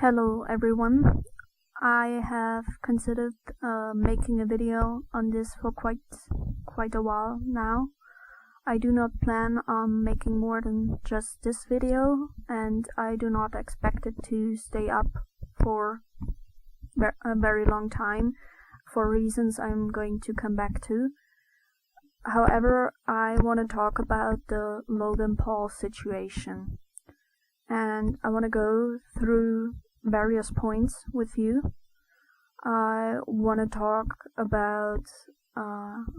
Hello everyone. I have considered making a video on this for quite a while now. I do not plan on making more than just this video, and I do not expect it to stay up for a very long time for reasons I'm going to come back to. However, I want to talk about the Logan Paul situation, and I want to go through various points with you. I want to talk about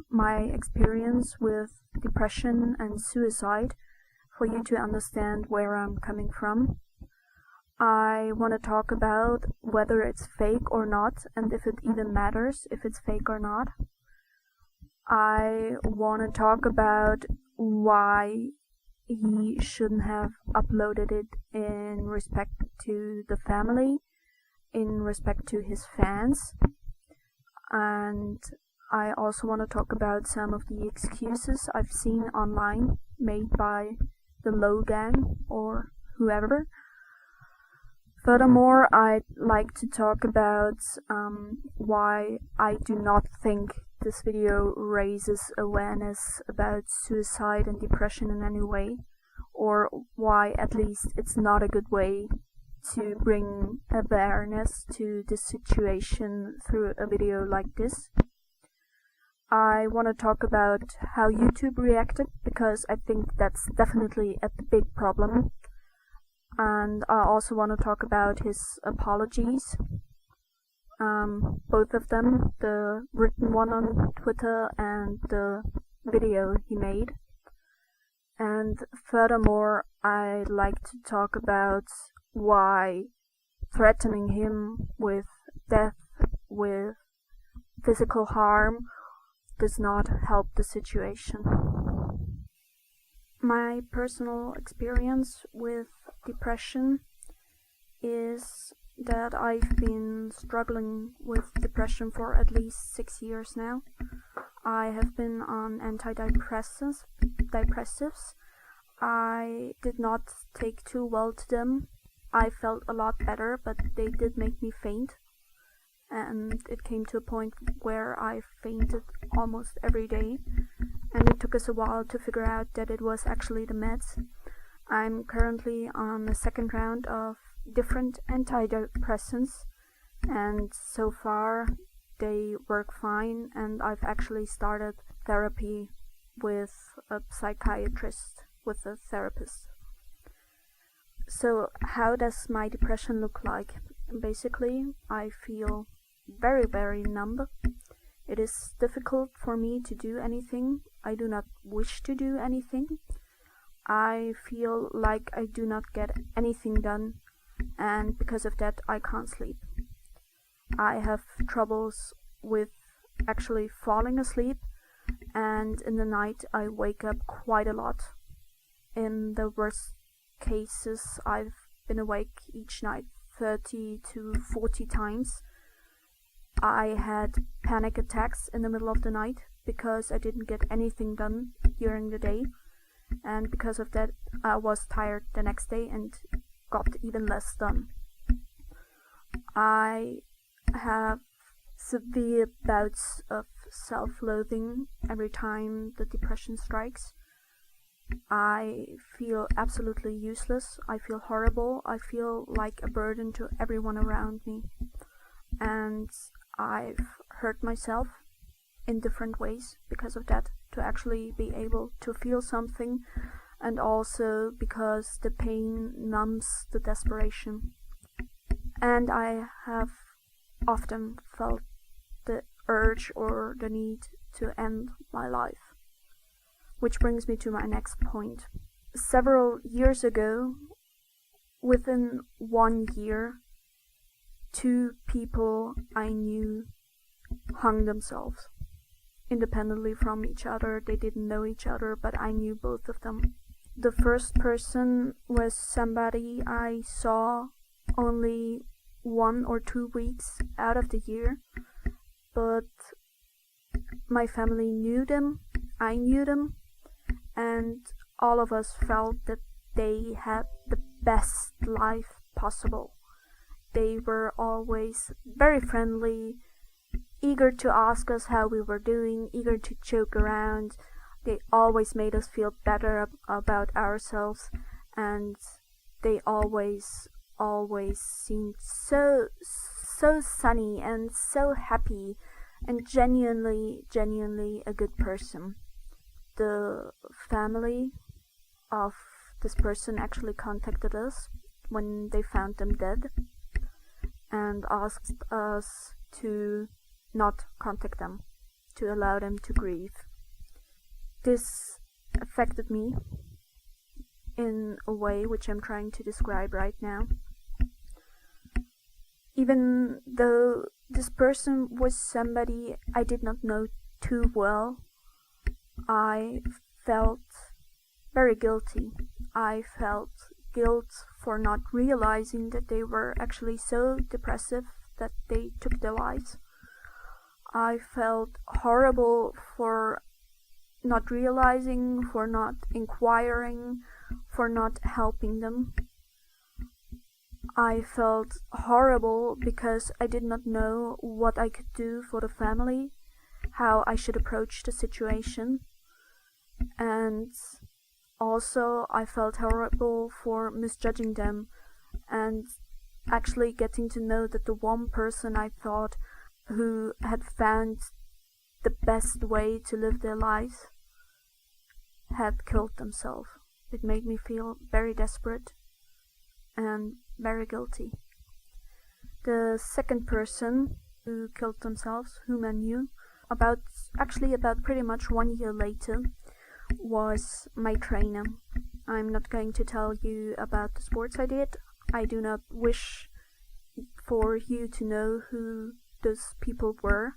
my experience with depression and suicide for you to understand where I'm coming from. I want to talk about whether it's fake or not, and if it even matters if it's fake or not. I want to talk about why he shouldn't have uploaded it in respect to the family, in respect to his fans, and I also want to talk about some of the excuses I've seen online made by the Logan or whoever. Furthermore, I'd like to talk about why I do not think this video raises awareness about suicide and depression in any way, or why at least it's not a good way to bring awareness to this situation through a video like this. I want to talk about how YouTube reacted, because I think that's definitely a big problem. And I also want to talk about his apologies. Both of them, the written one on Twitter and the video he made. And furthermore, I'd like to talk about why threatening him with death, with physical harm, does not help the situation. My personal experience with depression is that I've been struggling with depression for at least 6 years now. I have been on antidepressives. I did not take too well to them. I felt a lot better, but they did make me faint. And it came to a point where I fainted almost every day. And it took us a while to figure out that it was actually the meds. I'm currently on the second round of different antidepressants, and so far they work fine, and I've actually started therapy with a psychiatrist, with a therapist. So how does my depression look like? Basically, I feel very, very numb. It is difficult for me to do anything. I do not wish to do anything. I feel like I do not get anything done, and because of that I can't sleep. I have troubles with actually falling asleep, and in the night I wake up quite a lot. In the worst cases, I've been awake each night 30 to 40 times. I had panic attacks in the middle of the night because I didn't get anything done during the day, and because of that I was tired the next day and got even less done. I have severe bouts of self-loathing every time the depression strikes. I feel absolutely useless. I feel horrible. I feel like a burden to everyone around me. And I've hurt myself in different ways because of that, to actually be able to feel something, and also because the pain numbs the desperation. And I have often felt the urge or the need to end my life. Which brings me to my next point. Several years ago, within 1 year, 2 people I knew hung themselves. Independently from each other, they didn't know each other, but I knew both of them. The first person was somebody I saw only 1 or 2 weeks out of the year, but my family knew them, I knew them, and all of us felt that they had the best life possible. they were always very friendly, eager to ask us how we were doing, eager to joke around. They always made us feel better about ourselves, and they always seemed so sunny and so happy and genuinely a good person. The family of this person actually contacted us when they found them dead and asked us to not contact them, to allow them to grieve. This affected me in a way which I'm trying to describe right now. Even though this person was somebody I did not know too well, I felt very guilty. I felt guilt for not realizing that they were actually so depressive that they took their lives. I felt horrible for not realizing, for not inquiring, for not helping them. I felt horrible because I did not know what I could do for the family, how I should approach the situation, and also I felt horrible for misjudging them and actually getting to know that the one person I thought who had found the best way to live their lives had killed themselves. It made me feel very desperate and very guilty. The second person who killed themselves, whom I knew, about pretty much 1 year later, was my trainer. I'm not going to tell you about the sports I did. I do not wish for you to know who those people were,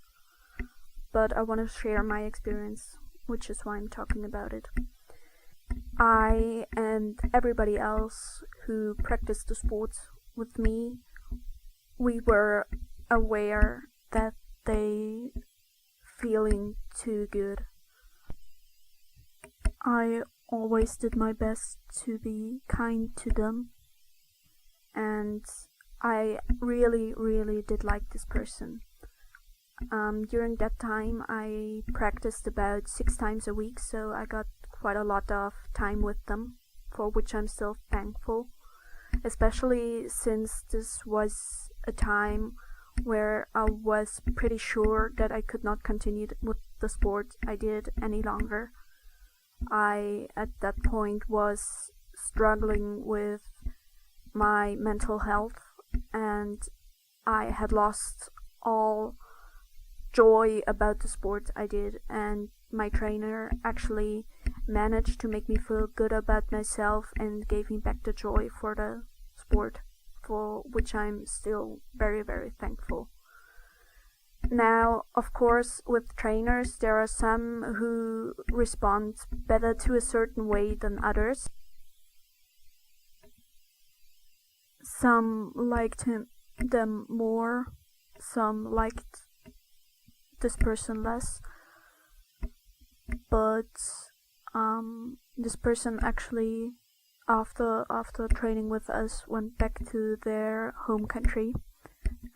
but I want to share my experience, which is why I'm talking about it. I and everybody else who practiced the sports with me, we were aware that they feeling too good. I always did my best to be kind to them, and I really did like this person. During that time I practiced about 6 times a week, so I got quite a lot of time with them, for which I'm still thankful, especially since this was a time where I was pretty sure that I could not continue with the sport I did any longer. I at that point was struggling with my mental health, and I had lost all joy about the sport I did, and my trainer actually managed to make me feel good about myself and gave me back the joy for the sport, for which I'm still very thankful. Now, of course, with trainers, there are some who respond better to a certain way than others. Some liked them more, some liked this person less, but this person actually, after training with us, went back to their home country,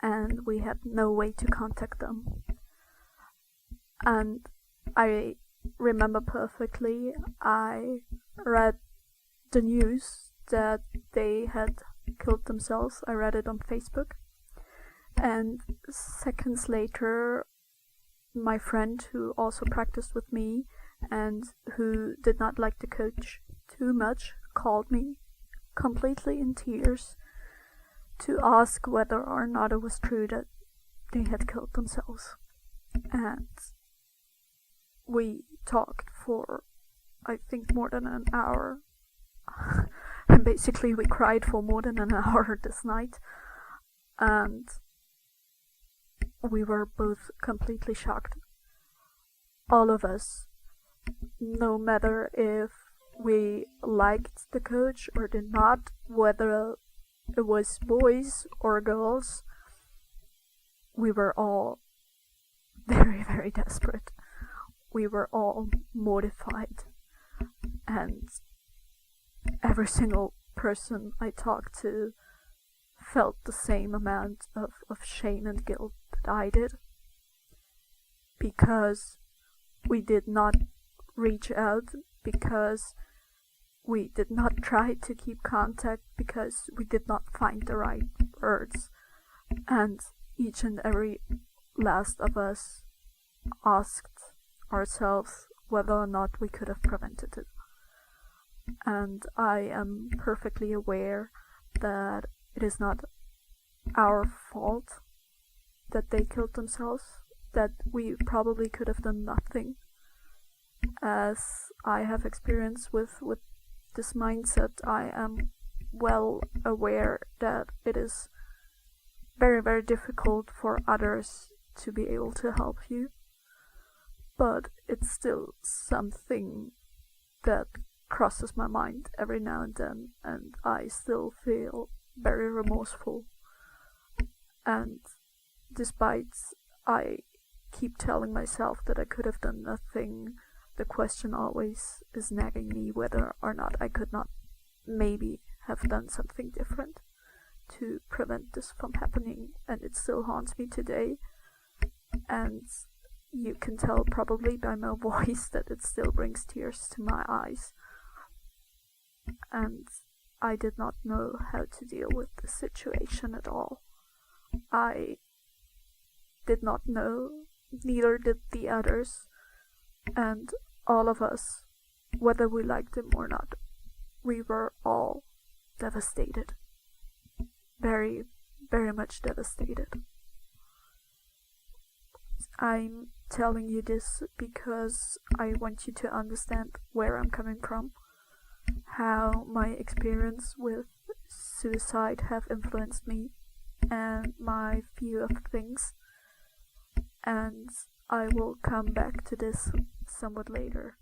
and we had no way to contact them. And I remember perfectly, I read the news that they had killed themselves. I read it on Facebook, and seconds later my friend, who also practiced with me and who did not like the coach too much, called me completely in tears to ask whether or not it was true that they had killed themselves. And we talked for, I think, more than an hour. And basically we cried for more than an hour this night. And we were both completely shocked. All of us. No matter if we liked the coach or did not, whether it was boys or girls, we were all very desperate. We were all mortified, and every single person I talked to felt the same amount of shame and guilt that I did, because we did not reach out, because we did not try to keep contact, because we did not find the right words, and each and every last of us asked ourselves whether or not we could have prevented it. And I am perfectly aware that it is not our fault that they killed themselves, that we probably could have done nothing. As I have experience with this mindset, I am well aware that it is very, very difficult for others to be able to help you, but it's still something that crosses my mind every now and then, and I still feel very remorseful. And despite I keep telling myself that I could have done nothing, the question always is nagging me whether or not I could not maybe have done something different to prevent this from happening, and it still haunts me today. And you can tell probably by my voice that it still brings tears to my eyes. And I did not know how to deal with the situation at all. I did not know, neither did the others, and all of us, whether we liked him or not, we were all devastated. Very, very much devastated. I'm telling you this because I want you to understand where I'm coming from, how my experience with suicide have influenced me and my view of things, and I will come back to this somewhat later.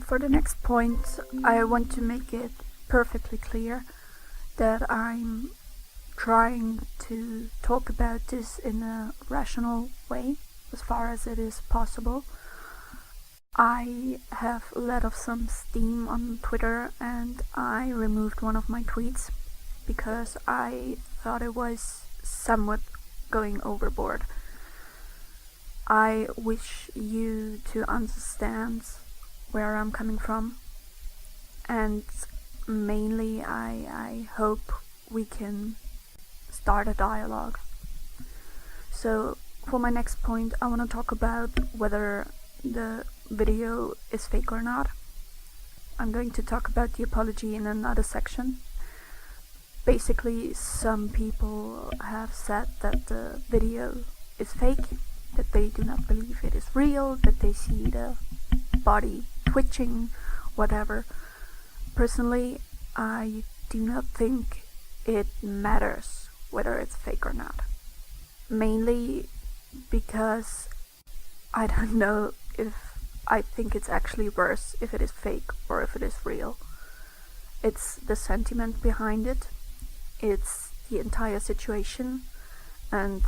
For the next point, I want to make it perfectly clear that I'm trying to talk about this in a rational way, as far as it is possible. I have let off some steam on Twitter, and I removed one of my tweets because I thought it was somewhat going overboard. I wish you to understand where I'm coming from, and mainly I hope we can start a dialogue. So for my next point, I want to talk about whether the video is fake or not. I'm going to talk about the apology in another section. Basically, some people have said that the video is fake, that they do not believe it is real, that they see the body twitching, whatever. Personally, I do not think it matters whether it's fake or not. Mainly because I don't know if I think it's actually worse if it is fake or if it is real. It's the sentiment behind it, it's the entire situation, and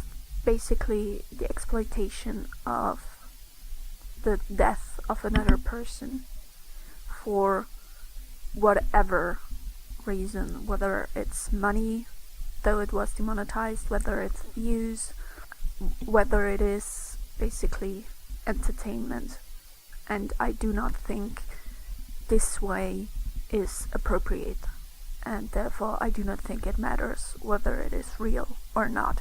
basically the exploitation of the death of another person for whatever reason, whether it's money, though it was demonetized, whether it's views, whether it is basically entertainment. And I do not think this way is appropriate, and therefore I do not think it matters whether it is real or not.